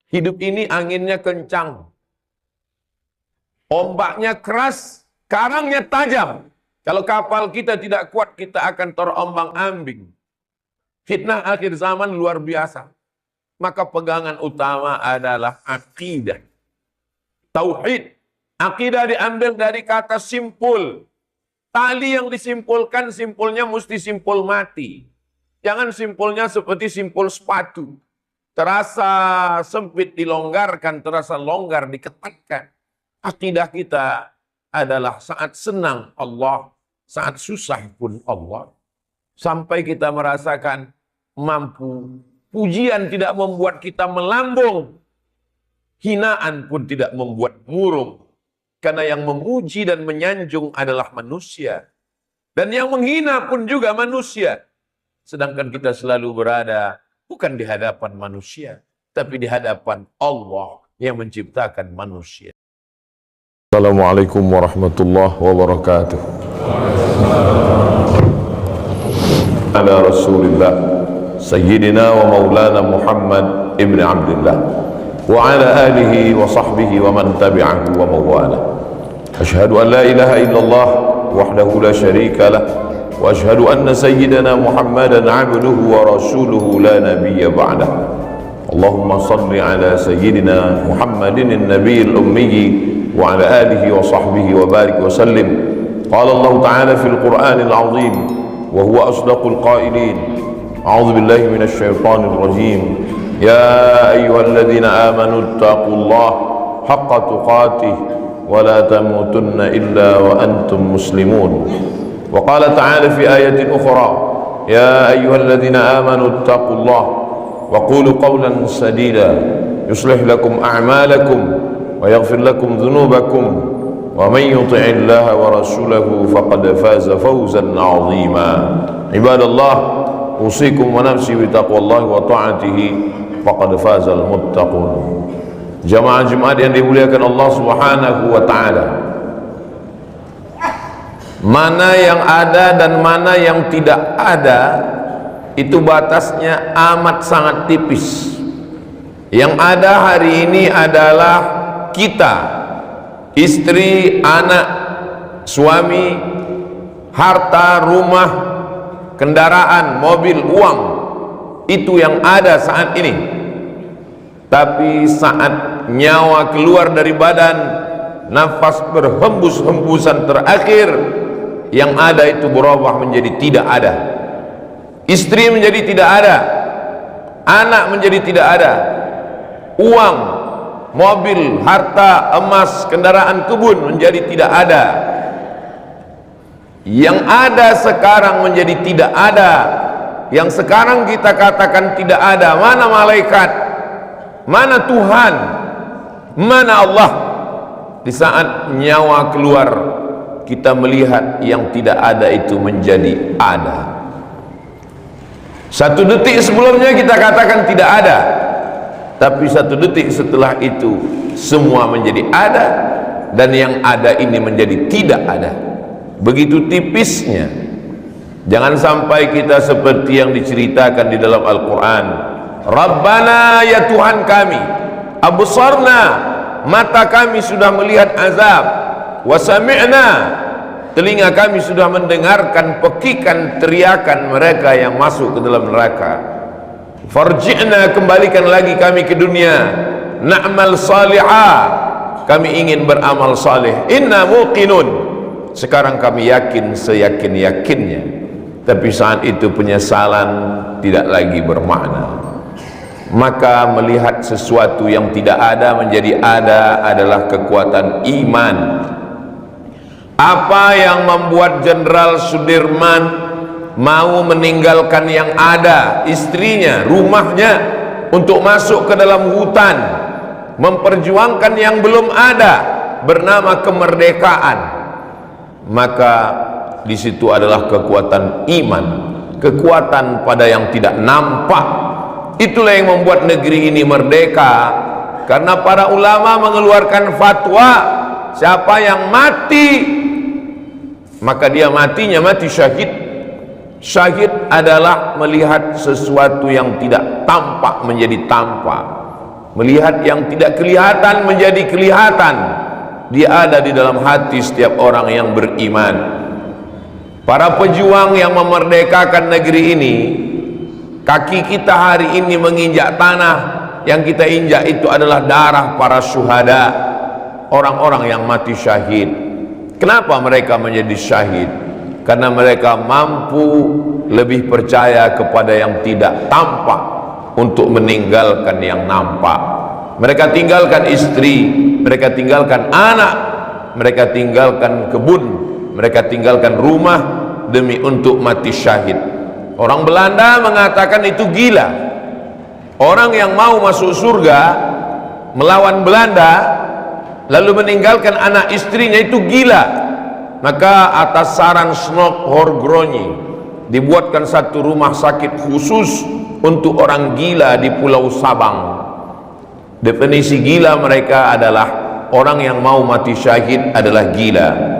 Hidup ini anginnya kencang, ombaknya keras, karangnya tajam. Kalau kapal kita tidak kuat, kita akan terombang-ambing. Fitnah akhir zaman luar biasa. Maka pegangan utama adalah akidah. Tauhid. Akidah diambil dari kata simpul. Tali yang disimpulkan, simpulnya mesti simpul mati. Jangan simpulnya seperti simpul sepatu. Terasa sempit dilonggarkan, terasa longgar diketatkan. Akidah kita adalah saat senang Allah, saat susah pun Allah. Sampai kita merasakan mampu. Pujian tidak membuat kita melambung. Hinaan pun tidak membuat murung. Karena yang memuji dan menyanjung adalah manusia. Dan yang menghina pun juga manusia. Sedangkan kita selalu berada bukan di hadapan manusia, tapi di hadapan Allah yang menciptakan manusia. Assalamualaikum warahmatullahi wabarakatuh. Ala Rasulillah Sayyidina wa Maulana Muhammad ibn Abdullah wa ala alihi wa sahbihi wa man tabi'ahu wa mawala. Ashhadu an la ilaha illallah wahdahu la syarika lah wa ashhadu anna sayyidana Muhammadan abduhu wa rasuluhu la nabiyya ba'dah. Allahumma salli ala sayyidina Muhammadin an-nabiyil ummi wa ala alihi wa sahbihi wa barik wa sallim. Qala Allah ta'ala fil Qur'anil 'azim wa huwa asdaqul qailin. A'udzu billahi minasy syaithanir rajim. يا أيها الذين آمنوا اتقوا الله حق تقاته ولا تموتن إلا وأنتم مسلمون. وقال تعالى في آية أخرى يا أيها الذين آمنوا اتقوا الله وقولوا قولا سديدا يصلح لكم أعمالكم ويغفر لكم ذنوبكم ومن يطع الله ورسوله فقد فاز فوزا عظيما. عباد الله أوصيكم ونفسي بتقوى الله وطاعته faqad fazal muttaqun. Jamaah Jumat yang dimuliakan Allah Subhanahu wa taala. Mana yang ada dan mana yang tidak ada itu batasnya amat sangat tipis. Yang ada hari ini adalah kita, istri, anak, suami, harta, rumah, kendaraan, mobil, uang. Itu yang ada saat ini. Tapi saat nyawa keluar dari badan, nafas berhembus-hembusan terakhir, yang ada itu berubah menjadi tidak ada. Istri menjadi tidak ada, anak menjadi tidak ada, uang, mobil, harta, emas, kendaraan kebun menjadi tidak ada. Yang ada sekarang menjadi tidak ada. Yang sekarang kita katakan tidak ada. Mana malaikat? Mana Tuhan? Mana Allah? Di saat nyawa keluar, kita melihat yang tidak ada itu menjadi ada. Satu detik sebelumnya kita katakan tidak ada, tapi satu detik setelah itu semua menjadi ada, dan yang ada ini menjadi tidak ada. Begitu tipisnya. Jangan sampai kita seperti yang diceritakan di dalam Al-Quran. Rabbana, ya Tuhan kami, absarna, mata kami sudah melihat azab, wa sami'na, telinga kami sudah mendengarkan pekikan teriakan mereka yang masuk ke dalam neraka. Farji'na, kembalikan lagi kami ke dunia, na'mal salihah, kami ingin beramal saleh. Inna muqinun, sekarang kami yakin seyakin-yakinnya. Tapi saat itu penyesalan tidak lagi bermakna. Maka melihat sesuatu yang tidak ada menjadi ada adalah kekuatan iman. Apa yang membuat Jenderal Sudirman mau meninggalkan yang ada, istrinya, rumahnya, untuk masuk ke dalam hutan, memperjuangkan yang belum ada, bernama kemerdekaan? Maka di situ adalah kekuatan iman, kekuatan pada yang tidak nampak. Itulah yang membuat negeri ini merdeka. Karena para ulama mengeluarkan fatwa, siapa yang mati, maka dia matinya mati syahid. Syahid adalah melihat sesuatu yang tidak tampak menjadi tampak, melihat yang tidak kelihatan menjadi kelihatan. Dia ada di dalam hati setiap orang yang beriman. Para pejuang yang memerdekakan negeri ini, kaki kita hari ini menginjak tanah, yang kita injak itu adalah darah para syuhada, orang-orang yang mati syahid. Kenapa mereka menjadi syahid? Karena mereka mampu lebih percaya kepada yang tidak tampak untuk meninggalkan yang nampak. Mereka tinggalkan istri, mereka tinggalkan anak, mereka tinggalkan kebun, mereka tinggalkan rumah demi untuk mati syahid. Orang Belanda mengatakan itu gila. Orang yang mau masuk surga melawan Belanda lalu meninggalkan anak istrinya itu gila. Maka atas saran Snok Horgroni dibuatkan satu rumah sakit khusus untuk orang gila di Pulau Sabang. Definisi gila mereka adalah orang yang mau mati syahid adalah gila.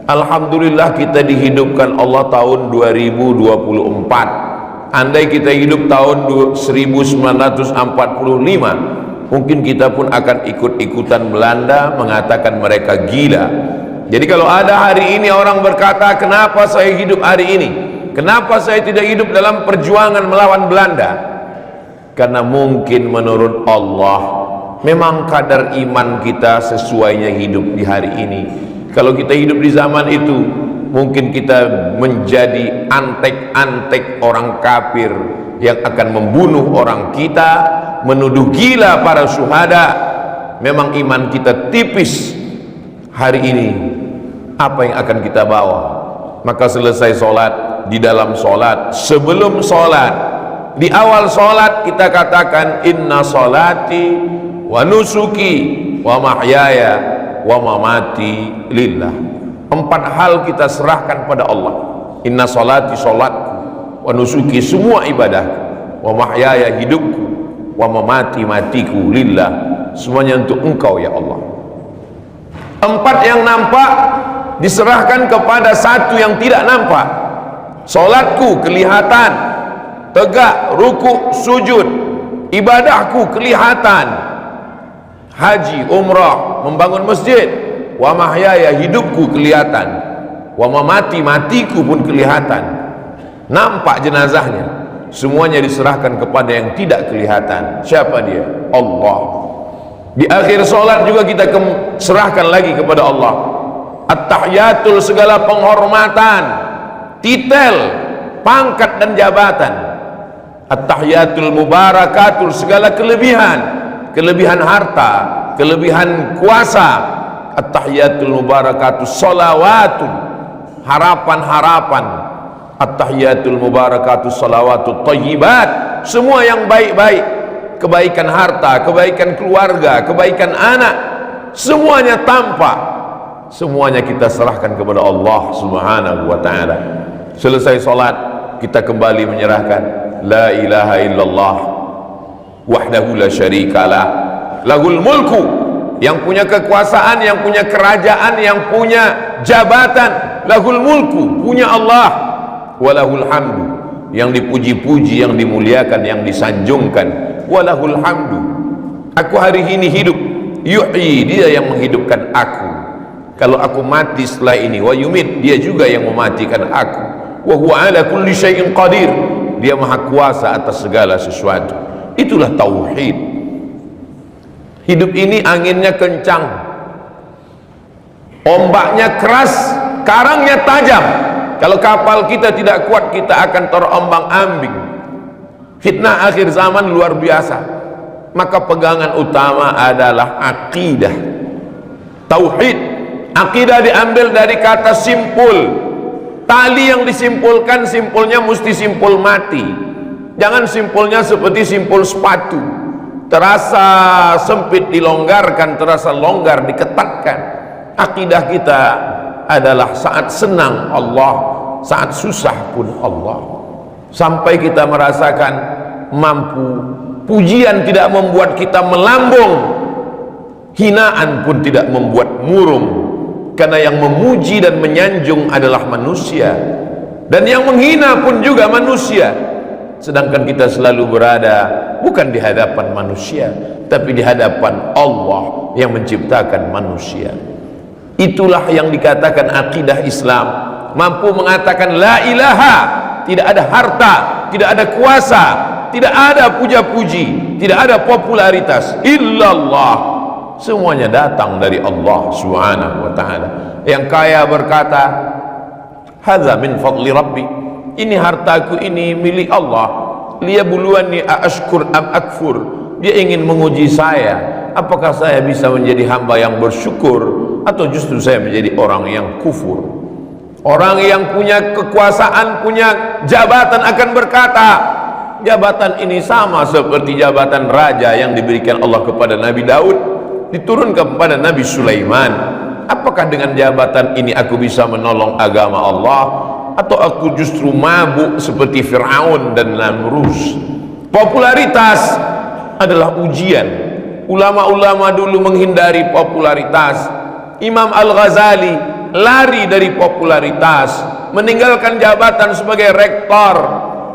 Alhamdulillah kita dihidupkan Allah tahun 2024. Andai kita hidup tahun 1945, mungkin kita pun akan ikut-ikutan Belanda mengatakan mereka gila. Jadi kalau ada hari ini orang berkata, kenapa saya hidup hari ini? Kenapa saya tidak hidup dalam perjuangan melawan Belanda? Karena mungkin menurut Allah memang kadar iman kita sesuainya hidup di hari ini. Kalau kita hidup di zaman itu, mungkin kita menjadi antek-antek orang kafir yang akan membunuh orang kita, menuduh gila para syuhada. Memang iman kita tipis. Hari ini apa yang akan kita bawa? Maka selesai sholat, di dalam sholat, sebelum sholat, di awal sholat kita katakan inna sholati wa nusuki wa mahyaya wa mamati lillah. 4 hal kita serahkan pada Allah. Inna sholati, sholatku, wa nusuki, semua ibadah, wa mahyaya, hidupku, wa mamati, matiku, lillah, semuanya untuk engkau ya Allah. 4 yang nampak diserahkan kepada satu yang tidak nampak. Sholatku kelihatan, tegak, ruku, sujud. Ibadahku kelihatan, haji, umrah, membangun masjid. Wa mahyaya, hidupku kelihatan. Wa mamati, matiku pun kelihatan. Nampak jenazahnya. Semuanya diserahkan kepada yang tidak kelihatan. Siapa dia? Allah. Di akhir sholat juga kita serahkan lagi kepada Allah. At-tahiyatul, segala penghormatan, titel, pangkat dan jabatan. At-tahiyatul mubarakatul, segala kelebihan, kelebihan harta, kelebihan kuasa. At-tahiyatul mubarakatul salawatul, harapan-harapan. At-tahiyatul mubarakatul salawatul thayyibat, semua yang baik-baik, kebaikan harta, kebaikan keluarga, kebaikan anak, semuanya tampak. Semuanya kita serahkan kepada Allah Subhanahu wa ta'ala. Selesai sholat, kita kembali menyerahkan la ilaha illallah wahdahu la syarikalah lahul mulku, yang punya kekuasaan, yang punya kerajaan, yang punya jabatan. Lahul mulku, punya Allah. Walahul hamdu, yang dipuji-puji, yang dimuliakan, yang disanjungkan. Walahul hamdu, aku hari ini hidup. Yuhyi, dia yang menghidupkan aku. Kalau aku mati setelah ini, wa yumit, dia juga yang mematikan aku. Wa huwa ala kulli syai'in qadir, dia maha kuasa atas segala sesuatu. Itulah tauhid. Hidup ini anginnya kencang, ombaknya keras, karangnya tajam. Kalau kapal kita tidak kuat, kita akan terombang-ambing. Fitnah akhir zaman luar biasa. Maka pegangan utama adalah akidah, tauhid. Akidah diambil dari kata simpul. Tali yang disimpulkan, simpulnya mesti simpul mati. Jangan simpulnya seperti simpul sepatu, terasa sempit dilonggarkan, terasa longgar diketatkan. Akidah kita adalah saat senang Allah, saat susah pun Allah. Sampai kita merasakan mampu. Pujian tidak membuat kita melambung, hinaan pun tidak membuat murung. Karena yang memuji dan menyanjung adalah manusia, dan yang menghina pun juga manusia. sedangkan kita selalu berada bukan di hadapan manusia, tapi di hadapan Allah yang menciptakan manusia. Itulah yang dikatakan akidah Islam, mampu mengatakan la ilaha, tidak ada harta, tidak ada kuasa, tidak ada puja-puji, tidak ada popularitas, illallah, semuanya datang dari Allah Subhanahu wa ta'ala. Yang kaya berkata, hadza min fadli rabbi, ini hartaku, ini milik Allah, liyabluwani aashkur am akfur, dia ingin menguji saya, apakah saya bisa menjadi hamba yang bersyukur atau justru saya menjadi orang yang kufur. Orang yang punya kekuasaan, punya jabatan akan berkata, jabatan ini sama seperti jabatan raja yang diberikan Allah kepada Nabi Daud, diturunkan kepada Nabi Sulaiman. Apakah dengan jabatan ini aku bisa menolong agama Allah, atau aku justru mabuk seperti Fir'aun dan Namrus? Popularitas adalah ujian. Ulama-ulama dulu menghindari popularitas. Imam Al-Ghazali lari dari popularitas, meninggalkan jabatan sebagai rektor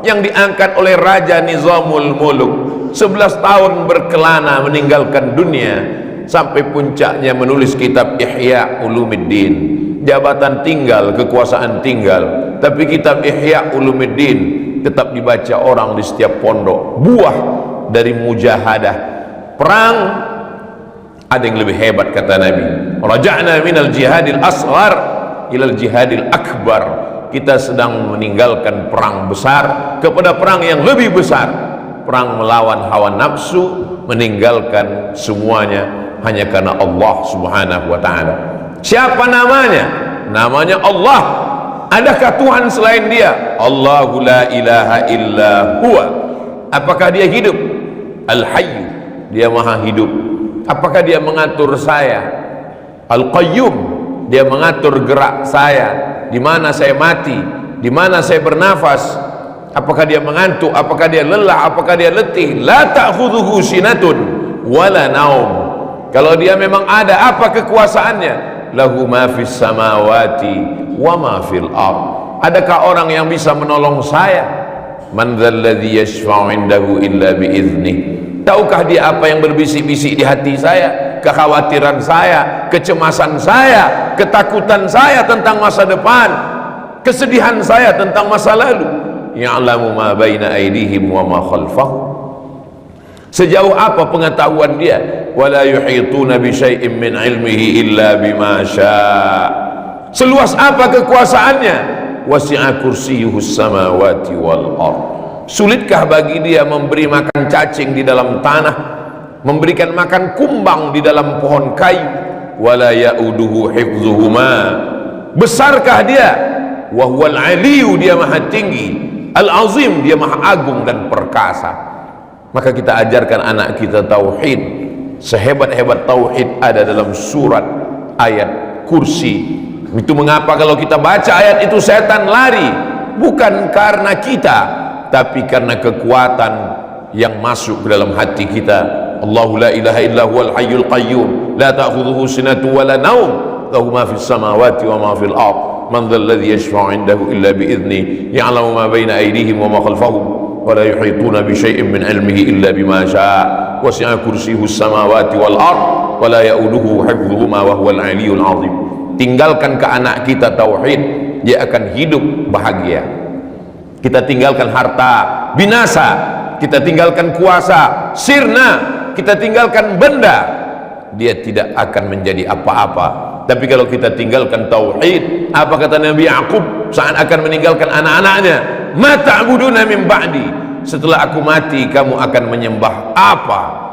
yang diangkat oleh Raja Nizamul Muluk. 11 tahun berkelana meninggalkan dunia, sampai puncaknya menulis kitab Ihya Ulumuddin. Jabatan tinggal, kekuasaan tinggal, tapi kitab Ihya Ulumuddin tetap dibaca orang di setiap pondok. Buah dari mujahadah perang. Ada yang lebih hebat, kata Nabi, raja'na minal jihadil asghar ilal jihadil akbar. Kita sedang meninggalkan perang besar kepada perang yang lebih besar, perang melawan hawa nafsu, meninggalkan semuanya hanya karena Allah Subhanahu wa ta'ala. Siapa namanya? Namanya Allah. Adakah Tuhan selain dia? Allahu la ilaha illa huwa. Apakah dia hidup? Al-Hayyu, dia maha hidup. Apakah dia mengatur saya? Al-Qayyum, dia mengatur gerak saya, di mana saya mati, di mana saya bernafas. Apakah dia mengantuk? Apakah dia lelah? Apakah dia letih? La ta'khudhuhu sinatun wala naum. Kalau dia memang ada, apa kekuasaannya? Lahu ma fis samawati wa ma fil ardh. Adakah orang yang bisa menolong saya? Man dzalladzi yashfa'u 'indahu illa biiznih. Tahukah dia apa yang berbisik-bisik di hati saya? Kekhawatiran saya, kecemasan saya, ketakutan saya tentang masa depan, kesedihan saya tentang masa lalu. Ya'lamu ma baina aydihim wa ma khalfahum. Sejauh apa pengetahuan dia? Wala yuhituna bi syai'in min ilmihi illa bima syaa. Seluas apa kekuasaannya? Wasi'a kursiyyuhus samawati wal ardh. Sulitkah bagi dia memberi makan cacing di dalam tanah, memberikan makan kumbang di dalam pohon kayu? Wala ya'uduhu hifdzuhuma. Besarkah dia? Wa huwal 'aliyyu, dia maha tinggi. Al-azim, dia maha agung dan perkasa. Maka kita ajarkan anak kita tauhid. Sehebat-hebat tauhid ada dalam surat ayat kursi. Itu mengapa kalau kita baca ayat itu setan lari, bukan karena kita, tapi karena kekuatan yang masuk ke dalam hati kita. Allahu la ilaha illa huwal hayyul qayyum la ta'khudhuhu sinatun wa la naum lahu ma fis samawati wa ma fil ardh man dhal ladzi yashfa'u 'indahu illa bi idzni ya'lamu ma baina aydihim wa ma khalfahum wa la yuhituna bi syai'in min 'ilmihi illa bima syaa wasi'a kursiyyuhus samawati wal ardh wa la ya'uduhu hifdhuhuma wa huwal 'aliyyul 'azim. Tinggalkan ke anak kita tauhid, dia akan hidup bahagia. Kita tinggalkan harta, binasa. Kita tinggalkan kuasa, sirna. Kita tinggalkan benda, dia tidak akan menjadi apa-apa. Tapi kalau kita tinggalkan tauhid, apa kata Nabi Yaqub saat akan meninggalkan anak-anaknya? Ma ta'buduna min ba'di. Setelah aku mati, kamu akan menyembah apa?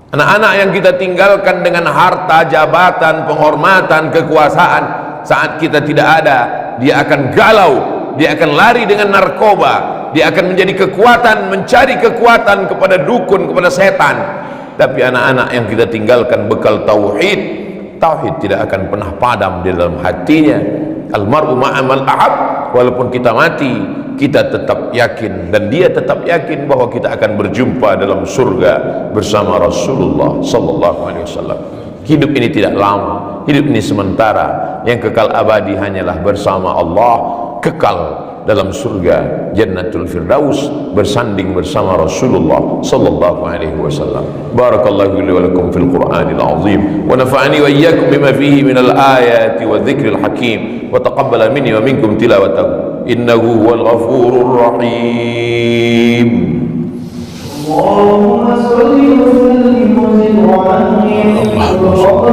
Anak-anak yang kita tinggalkan dengan harta, jabatan, penghormatan, kekuasaan, saat kita tidak ada, dia akan galau, dia akan lari dengan narkoba, dia akan menjadi kekuatan, mencari kekuatan kepada dukun, kepada setan. Tapi anak-anak yang kita tinggalkan bekal tauhid, tauhid tidak akan pernah padam di dalam hatinya. Almar'u ma'amal ahab. Walaupun kita mati, kita tetap yakin, dan dia tetap yakin bahwa kita akan berjumpa dalam surga bersama Rasulullah sallallahu alaihi wasallam. Hidup ini tidak lama, hidup ini sementara. Yang kekal abadi hanyalah bersama Allah, kekal dalam surga Jannatul Firdaus bersanding bersama Rasulullah sallallahu alaihi wasallam. Barakallahu li wa lakum fil Qur'anil azim wa nafa'ani wa iyyakum bima fihi minal ayati wa dzikril hakim wa taqabbala minni wa minkum tilawatahu innahu huwal ghafurur rahim. Allahumma shalli wa sallim wa zid wa an'im wa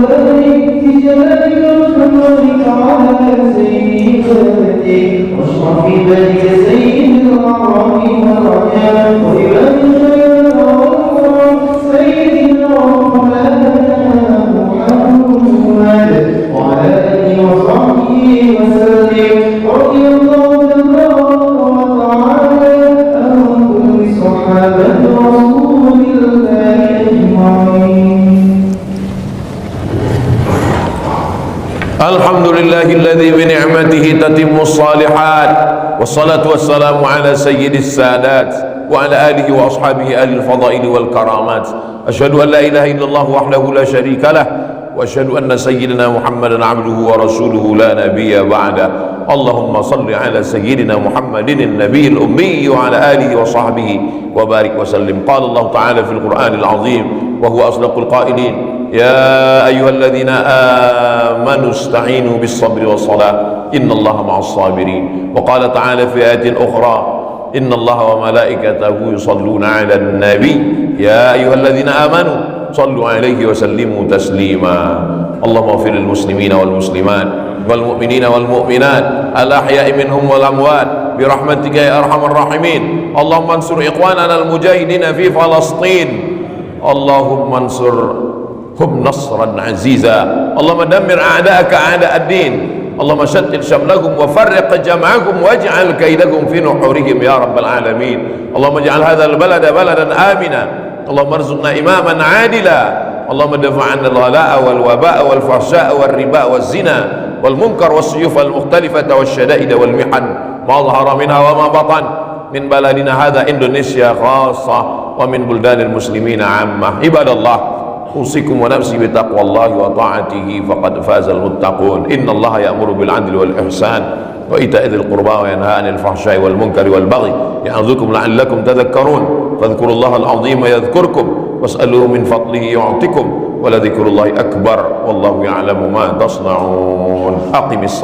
barik fi jalalika wa kamalika ala sayyidina wa ashrafi balika sayyidil a'rami wal rajal wa imamina wa sayyidina wa maulana Muhammad wa ala alihi wa sahbihi wa sallim radiyallahu Alhamdulillahilladzi bi ni'matihi tatimmus shalihat wassalatu wassalamu ala sayyidis sadat wa ala alihi wa ashabihi ahli al-fadaili wal karamat. Asyhadu an la ilaha illallah wahdahu la syarika lah wa asyhadu anna sayyidina Muhammadan abduhu wa rasuluhu la nabiyya ba'da. Allahumma salli ala sayyidina Muhammadin an-nabiyil ummi wa ala alihi wa sahbihi wa barik wa sallim. Qala Allah ta'ala fil Qur'anil azim wa huwa asdaqul qailin يا أيها الذين آمنوا استعينوا بالصبر والصلاة إن الله مع الصابرين. وقال تعالى في آية أخرى إن الله وملائكته يصلون على النبي يا أيها الذين آمنوا صلوا عليه وسلموا تسليما. اللهم اغفر للمسلمين والمسلمات والمؤمنين والمؤمنات الأحياء منهم والأموات برحمتك يا أرحم الراحمين. اللهم انصر إخواننا المجاهدين في فلسطين. اللهم انصرهم نصرا عزيزا. اللهم دمر أعداءك أعداء الدين. اللهم شتت شملهم وفرق جمعهم واجعل كيدهم في نحورهم يا رب العالمين. اللهم اجعل هذا البلد بلدا آمنا. اللهم ارزقنا إماما عادلا. اللهم دفع عنا الغلاء والوباء والفحشاء والربا والزنا والمنكر والسيوف المختلفة والشدائد والمحن ما ظهر منها وما بطن من بلدنا هذا إندونيسيا خاصة ومن بلدان المسلمين عامة. عباد الله أوصيكم ونفسي بتقوى الله وطاعته فقد فاز المتقون. إن الله يأمر بالعدل والإحسان وإيتاء ذي القربى وينهى عن الفحشاء والمنكر والبغي يعظكم لعلكم تذكرون. فاذكروا الله العظيم يذكركم واسألوه من فضله يعطكم ولذكر الله أكبر والله يعلم ما تصنعون. أقم الصلاة.